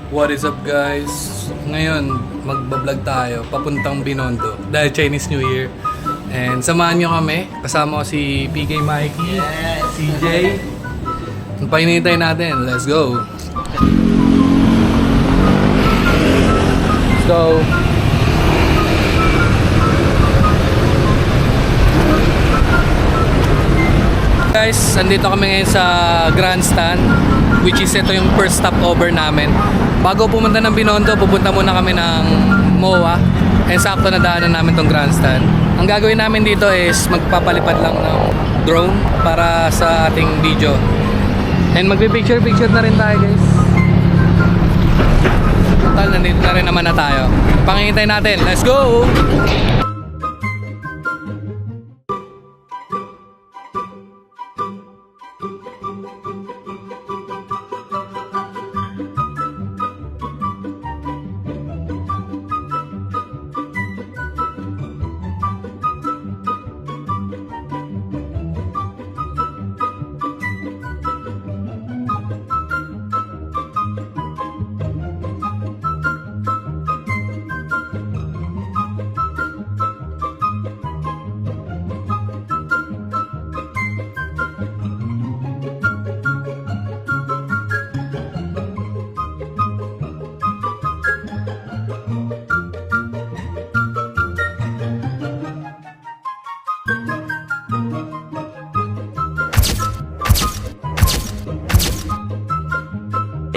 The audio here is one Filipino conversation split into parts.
What is up guys? Ngayon, magbablog tayo papuntang Binondo dahil Chinese New Year. And samahan nyo kami. Kasama ko si PK Mikey, CJ. Ang painintay natin. Let's go! Let's go! Guys, andito kami ngayon sa Grandstand, which is ito yung first stopover namin. Bago pumunta ng Binondo, pupunta muna kami ng MOA. And sakto na daanan namin tong Grandstand. Ang gagawin namin dito is magpapalipad lang ng drone para sa ating video. And magpipicture-picture na rin tayo guys. Total, nandito na rin naman na tayo. Pangingintay natin, let's go!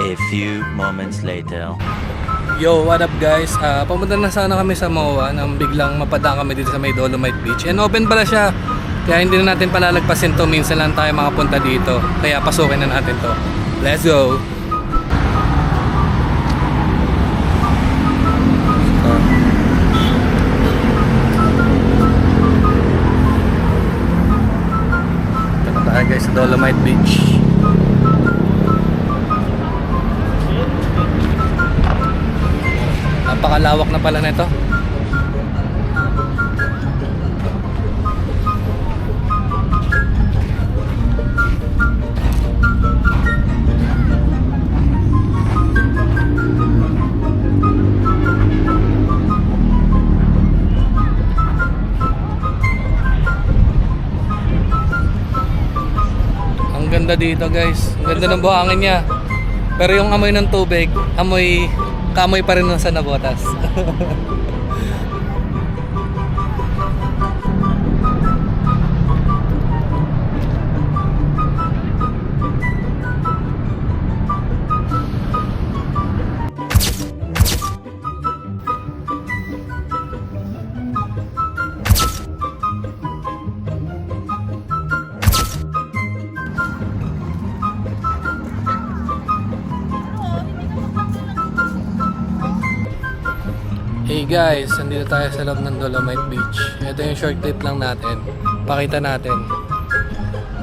A few moments later. Yo, what up guys? Pumunta na sana kami sa MOA nang biglang mapadaan kami dito sa may Dolomite Beach. And open pala siya, kaya hindi na natin palalagpasin to. Minsan lang tayo makapunta dito, kaya pasukin na natin to. Let's go! Ito na tayo guys sa Dolomite Beach. Napakalawak na pala nito. Ang ganda dito guys. Ang ganda ng buhangin niya. Pero yung amoy ng tubig, kamoy pa rin ng sa Nabotas. Hey guys, nandito tayo sa loob ng Dolomite Beach. Ito yung short clip lang natin. Pakita natin.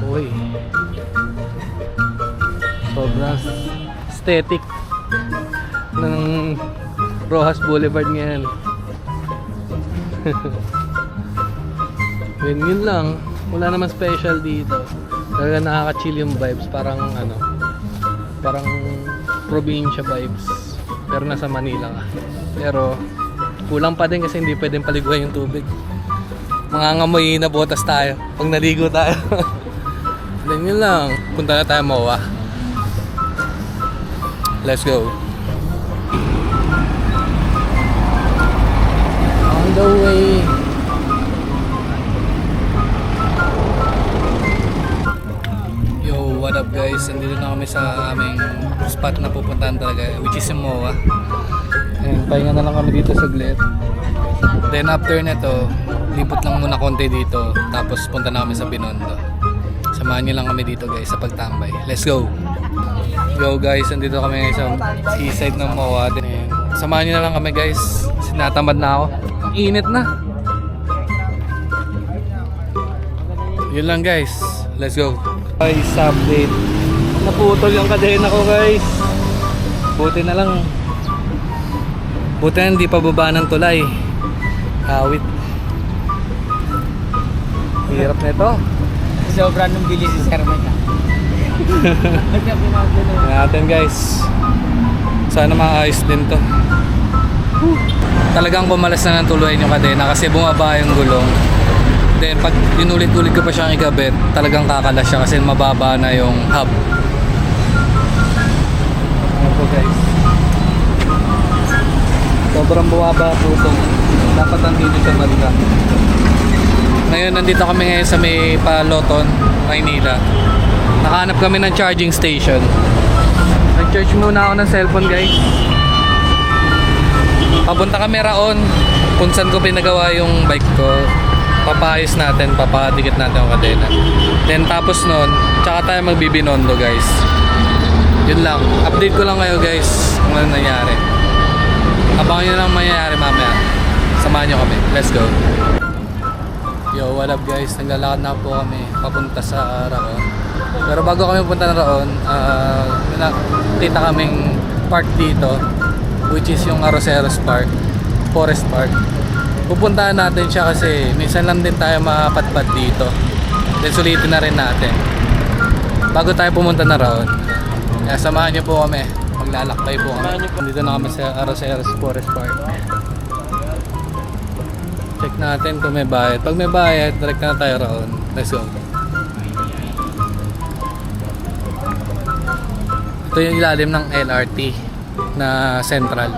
Uy. Sobrang aesthetic ng Rojas Boulevard ngayon. Yun lang. Wala naman special dito. Talaga nakaka-chill yung vibes. Parang parang probinsya vibes. Pero nasa Manila ka. Pero kulang pa din kasi hindi pwedeng paliguan yung tubig. Mangangamoy na botas tayo pag naligo tayo. Then yun lang. Punta na tayo MOA. Let's go. On the way. Yo, what up guys? Nandito na kami sa aming spot na pupuntahan talaga, which is yung MOA. And pahinga na lang kami dito saglit. Then after nito, lipot lang muna konti dito. Tapos punta na kami sa Binondo. Samahan nyo lang kami dito guys sa pagtambay. Let's go! Yo guys, nandito kami ngayon sa seaside ng MOA. And samahan nyo na lang kami guys. Sinatamad na ako. Ang init na. Yun lang guys. Let's go! Guys, update. Naputol yung kadena ko guys. Buti na lang. Buti na hindi pa baba ng tulay. Awit. Hirap na ito. Sobra nung bilis si Sir Mike. Natin guys. Sana maayos din to. Talagang pumalas na ng tuluyan yung kadena kasi bumaba yung gulong. Then pag inulit-ulit ko pa siyang ikabit, talagang kakalas siya kasi mababa na yung hub. Ano po guys, sobrang bumaba po ito. Dapat nandito sa banda. Ngayon nandito kami ngayon sa may Paloton, Maynila. Nakahanap kami ng charging station. Nag-charge muna ako ng cellphone guys. Papunta kami raon kung saan ko pinagawa yung bike ko. Papayos natin, papadikit natin yung kadena. Then tapos nun, tsaka tayo magbibinondo guys. Yun lang, update ko lang kayo guys kung ano nangyari. Abangan nyo lang mangyayari mamaya. Samahan nyo kami, let's go. Yo, what up guys, naglalakad na po kami papunta sa Raon. Pero bago kami punta na Raon, nakita kaming park dito, which is yung Arroceros Park, Forest Park. Pupuntahan natin siya kasi minsan lang din tayo mapatpat dito. Then sulitin na rin natin bago tayo pumunta na Raon. Kaya samahan nyo po kami, maglalakbay po kami. Dito na kami sa Arroceros Forest Park. Check natin kung may bayad. Pag may bayad, direct na tayo Raon. Let's go. Ito yung ilalim ng LRT na Central.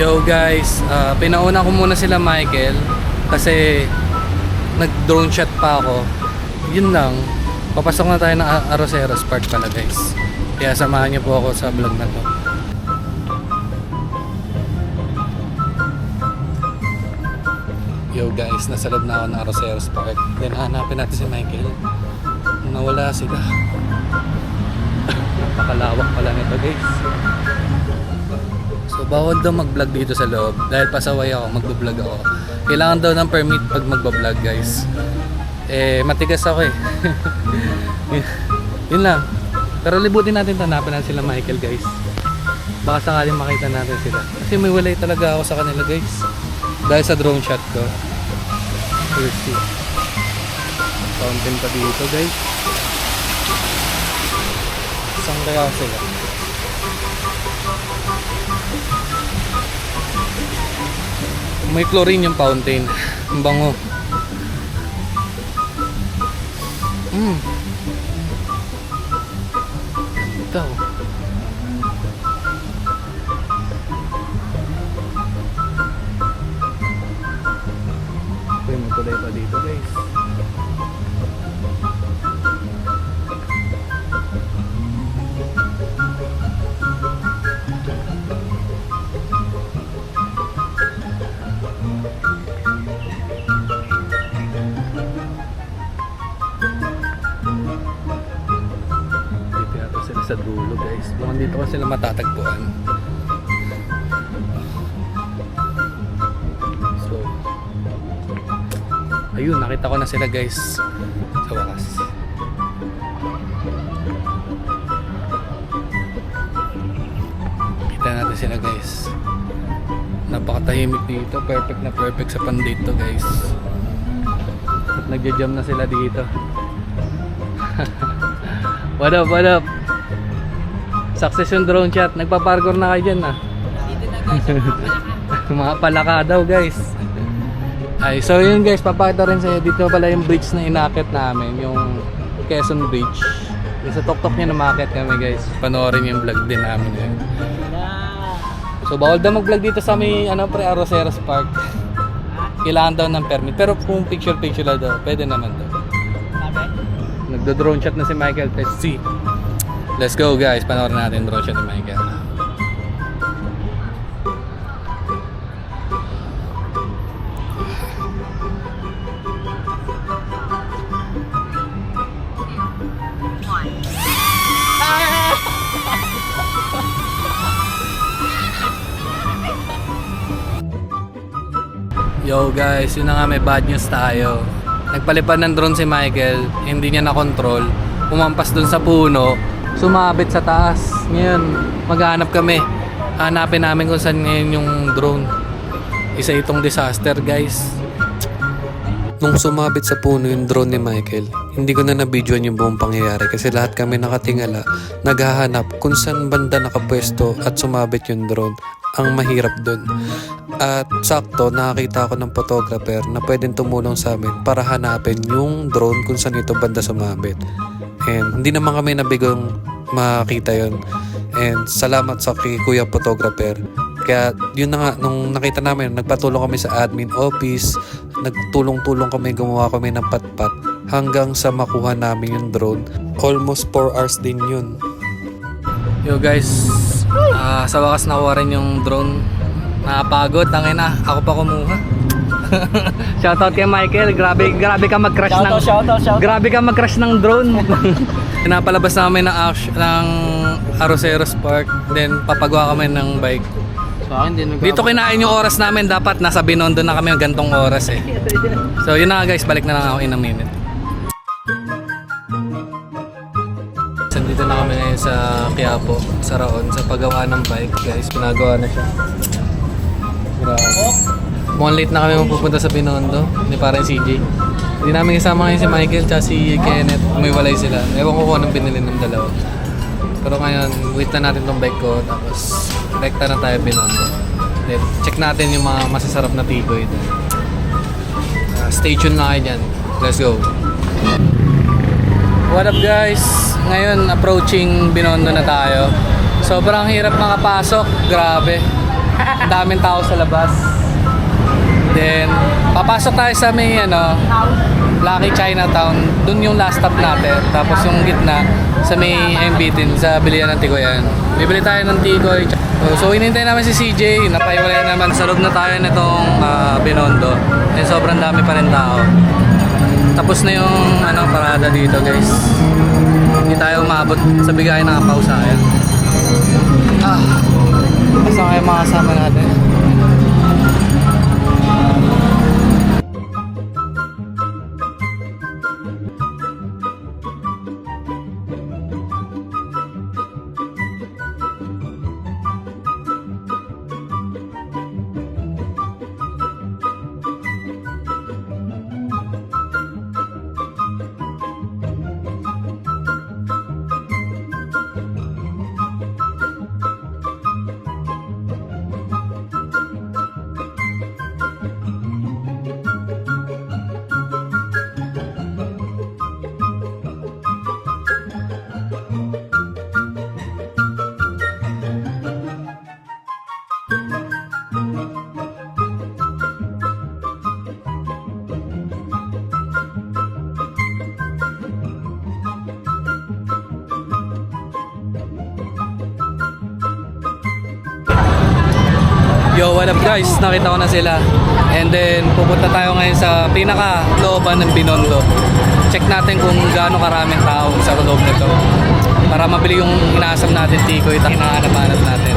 Yo guys, pinauna ko muna sila Michael kasi nag-drone shot pa ako. Yun lang, papasok na tayo ng Arroceros Park pala guys. Kaya samahan niyo po ako sa vlog na to. Yo guys, nasa loob na ako ng Arroceros Park. Then hanapin natin si Michael. Nawala sila. Napakalawak pala nito guys. So bawal daw mag-vlog dito sa loob dahil pasaway ako, mag-vlog ako. Kailangan daw ng permit pag mag-vlog guys. Matigas ako eh. Yun lang. Pero libutin natin, hanapin natin sila Michael guys. Baka sakaling makita natin sila. Kasi may walay talaga ako sa kanila guys. Dahil sa drone shot ko. Let's see. Fountain pa dito guys. Saan kaya sila? May chlorine yung fountain. Ang bango. Ito. May tulay pa dito guys. Sa dulo guys, mukhang dito ko sila matatagpuan. So ayun, nakita ko na sila guys sa wakas. Kita natin sila guys. Napakatahimik dito, perfect na perfect sa pandito guys. At nagja-jam na sila dito. What up, what up? Success yung drone shot. Nagpa-parkour na kayo dyan ah. Dito na guys, Mga palaka daw guys. Ay, so yun guys, papakita rin sa'yo. Dito pala yung bridge na inakit namin, yung Quezon Bridge. Yung sa tok-tok niya namakit kami guys. Panoorin yung vlog din namin yun. So So bawal daw mag-vlog dito sa may Arroceros Park. Kailangan daw ng permit. Pero kung picture lang daw, pwede naman daw. Nagdo-drone shot na si Michael. Let's see. Let's go guys, panoorin natin drone shot ni Michael. Yo guys, yun na nga, may bad news tayo. Nagpalipad ng drone si Michael, hindi niya na-control. Umampas dun sa puno, sumabit sa taas. Ngayon, maghanap kami. Hanapin namin kung saan ngayon yung drone. Isa itong disaster guys. Nung sumabit sa puno yung drone ni Michael, hindi ko na nabidyoan yung buong pangyayari kasi lahat kami nakatingala, naghahanap kung saan banda nakapwesto at sumabit yung drone. Ang mahirap dun. At sakto, nakakita ako ng photographer na pwedeng tumulong sa amin para hanapin yung drone kung saan ito banda sumabit. And hindi naman kami nabigong makita yon. And salamat sa kay Kuya Photographer. Kaya yun na nga, nung nakita namin, nagpatulong kami sa admin office, nagtulong-tulong kami, gumawa kami ng patpat hanggang sa makuha namin yung drone. Almost 4 hours din yun. Yo guys, sa wakas nakuha rin yung drone. Nakapagod, tangin na, ako pa kumuha. Shoutout kay Michael, grabe ka mag-crash Grabe ka mag-crash ng drone. Pinapalabas namin ng Arroceros Park, then papagawa kami ng bike. Dito kinain yung oras namin, dapat nasa Binondo na kami gantong oras eh. So yun na guys, balik na lang ako in a minute. Dito na kami ngayon sa Quiapo, sa Raon, sa paggawa ng bike guys, pinagawa na siya. Grabe. Mukhang late na kami mapupunta sa Binondo, ni parang CJ. Hindi namin kasama ngayon si Michael at si Kenneth, umiwalay sila. Ewan ko kung anong binili ng dalawa. Pero ngayon, wait na natin tong bike ko, tapos rekta na tayo Binondo. Then, check natin yung mga masasarap na tikoy. Stay tuned na kayo dyan. Let's go! What up guys? Ngayon, approaching Binondo na tayo. Sobrang hirap makapasok. Grabe. Ang daming tao sa labas. Then, papasok tayo sa may Lucky Chinatown. Doon yung last stop natin. Tapos yung gitna sa may MBTin, sa bilihan ng Tikoyan. Bibili tayo ng Tikoy. So, hinintay namin si CJ. Napaiwalay naman. Sa loob na tayo nitong Binondo. And sobrang dami pa rin tao. Tapos na yung parada dito guys. Hindi tayo umabot sa bigayan ng pausa. Basta kayo makasama natin. Yo, what up guys? Nakita ko na sila. And then, pupunta tayo ngayon sa pinaka-looban ng Binondo. Check natin kung gaano karaming tao sa loob nito. Para mabili yung inaasam natin, tikoy, at hinahanap-hanap natin.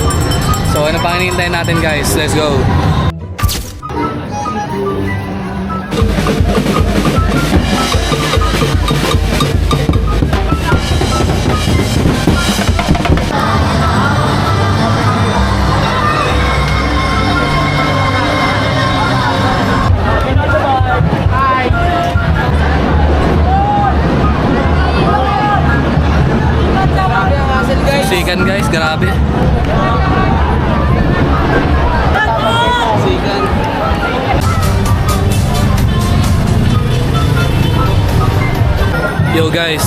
So, ano pang hinihintay natin guys? Let's go! Sikan guys, grabe. Sikan. Yo guys,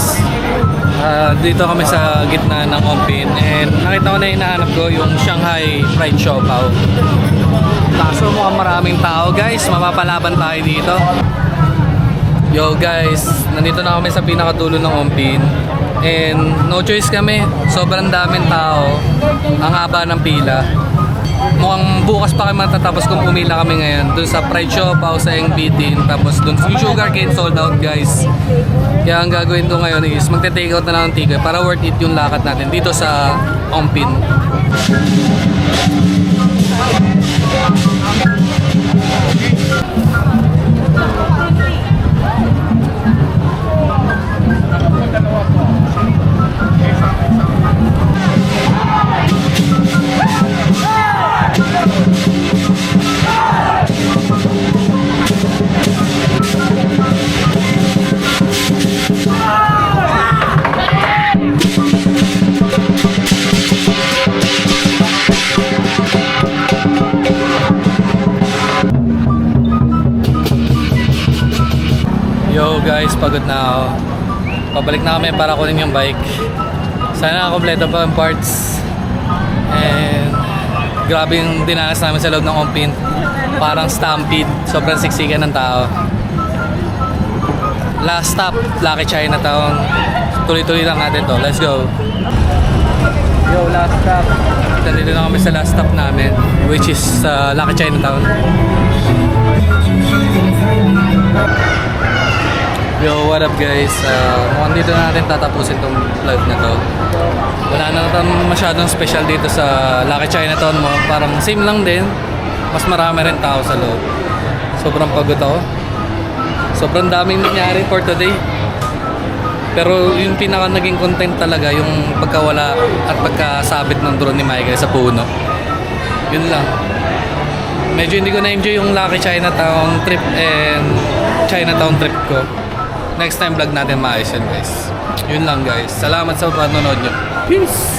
dito kami sa gitna ng Onpin and nakita ko na yung hinahanap ko, yung Shanghai Fried Siopaw. Kaso mukhang maraming tao guys, mapapalaban tayo dito. Yo guys, nandito na kami sa pinakadulo ng Onpin and no choice kami, sobrang daming tao, ang haba ng pila. Mukhang bukas pa kami matatapos kung pumila kami ngayon dun sa Fried Siopaw sa Engbitin, tapos dun yung Sugar Cane sold out guys. Kaya ang gagawin ko ngayon is magte-take out na lang ng ticket para worth it yung lakad natin dito sa Onpin. Yo guys, pagod na ako. Pabalik na kami para kunin yung bike. Sana kompleto pa ang parts. And grabe yung dinanas namin sa loob ng Onpin. Parang stampede. Sobrang siksikan ng tao. Last stop, Lucky Chinatown. Tuloy-tuloy lang natin to. Let's go. Yo, last stop. Nandito na kami sa last stop namin, which is Lucky Chinatown. Yo, what up guys? Mukhang dito na natin tatapusin tong vlog na to. Wala na naman masyadong special dito sa Lucky Chinatown mo. Parang same lang din. Mas marami rin tao sa loob. Sobrang pagod ako. Sobrang daming nangyari for today. Pero yung pinaka naging content talaga, yung pagkawala at pagkasabit ng drone ni Michael sa puno. Yun lang. Medyo hindi ko na-enjoy yung Lucky Chinatown trip and Chinatown trip ko. Next time vlog natin maayos yun guys. Yun lang guys. Salamat sa panonood nyo. Peace!